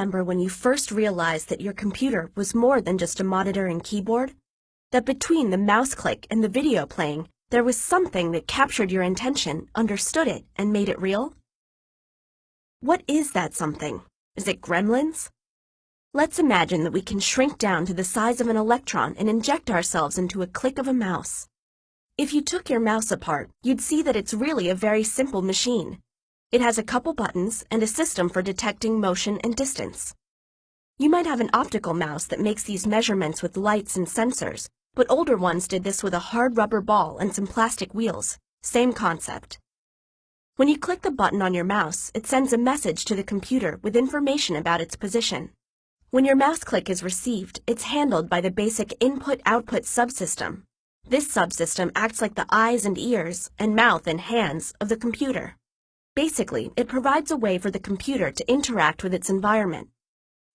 remember when you first realized that your computer was more than just a monitor and keyboard? That between the mouse click and the video playing, there was something that captured your attention, understood it, and made it real? What is that something? Is it gremlins? Let's imagine that we can shrink down to the size of an electron and inject ourselves into a click of a mouse. If you took your mouse apart, you'd see that it's really a very simple machine. It has a couple buttons and a system for detecting motion and distance. You might have an optical mouse that makes these measurements with lights and sensors, but older ones did this with a hard rubber ball and some plastic wheels. Same concept. When you click the button on your mouse, it sends a message to the computer with information about its position. When your mouse click is received, it's handled by the basic input-output subsystem. This subsystem acts like the eyes and ears and mouth and hands of the computer. Basically, it provides a way for the computer to interact with its environment.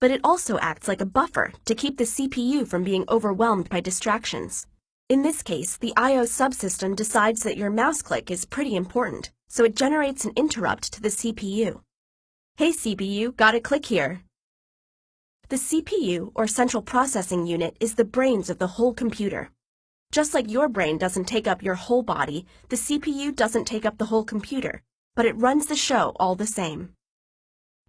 But it also acts like a buffer to keep the CPU from being overwhelmed by distractions. In this case, the I/O subsystem decides that your mouse click is pretty important, so it generates an interrupt to the CPU. Hey CPU, got a click here. The CPU, or Central Processing Unit, is the brains of the whole computer. Just like your brain doesn't take up your whole body, the CPU doesn't take up the whole computer, but it runs the show all the same.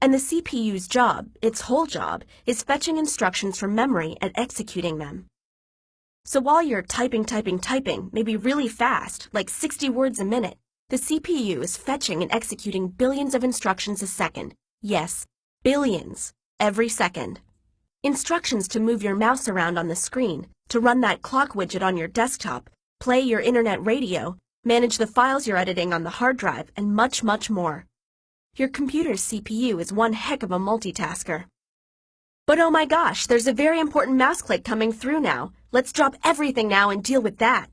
And the CPU's job, its whole job, is fetching instructions from memory and executing them. So while you're typing, maybe really fast, like 60 words a minute, the CPU is fetching and executing billions of instructions a second. Yes, billions, every second. Instructions to move your mouse around on the screen, to run that clock widget on your desktop, play your internet radio, manage the files you're editing on the hard drive, and much, much more. Your computer's CPU is one heck of a multitasker. But oh my gosh, there's a very important mouse click coming through now. Let's drop everything now and deal with that.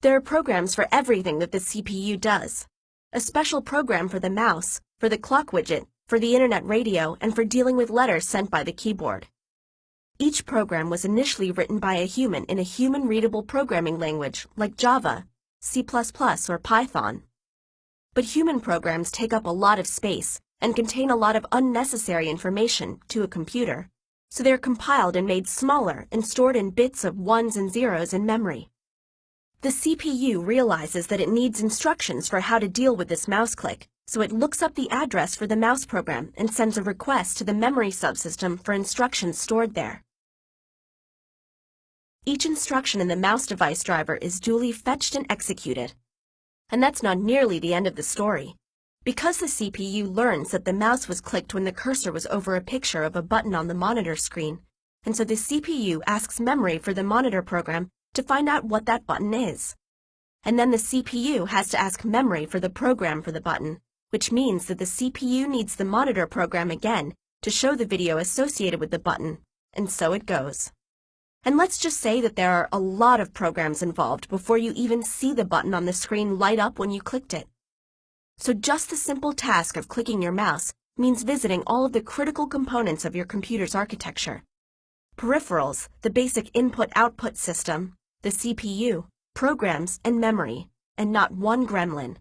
There are programs for everything that the CPU does. A special program for the mouse, for the clock widget, for the internet radio, and for dealing with letters sent by the keyboard. Each program was initially written by a human in a human-readable programming language like Java, C++, or Python. But human programs take up a lot of space and contain a lot of unnecessary information to a computer, so they're compiled and made smaller and stored in bits of ones and zeros in memory. The CPU realizes that it needs instructions for how to deal with this mouse click, so it looks up the address for the mouse program and sends a request to the memory subsystem for instructions stored there. Each instruction in the mouse device driver is duly fetched and executed. And that's not nearly the end of the story. Because the CPU learns that the mouse was clicked when the cursor was over a picture of a button on the monitor screen, and so the CPU asks memory for the monitor program to find out what that button is. And then the CPU has to ask memory for the program for the button, which means that the CPU needs the monitor program again to show the video associated with the button, and so it goes. And let's just say that there are a lot of programs involved before you even see the button on the screen light up when you clicked it. So just the simple task of clicking your mouse means visiting all of the critical components of your computer's architecture. Peripherals, the basic input-output system, the CPU, programs, and memory, and not one gremlin.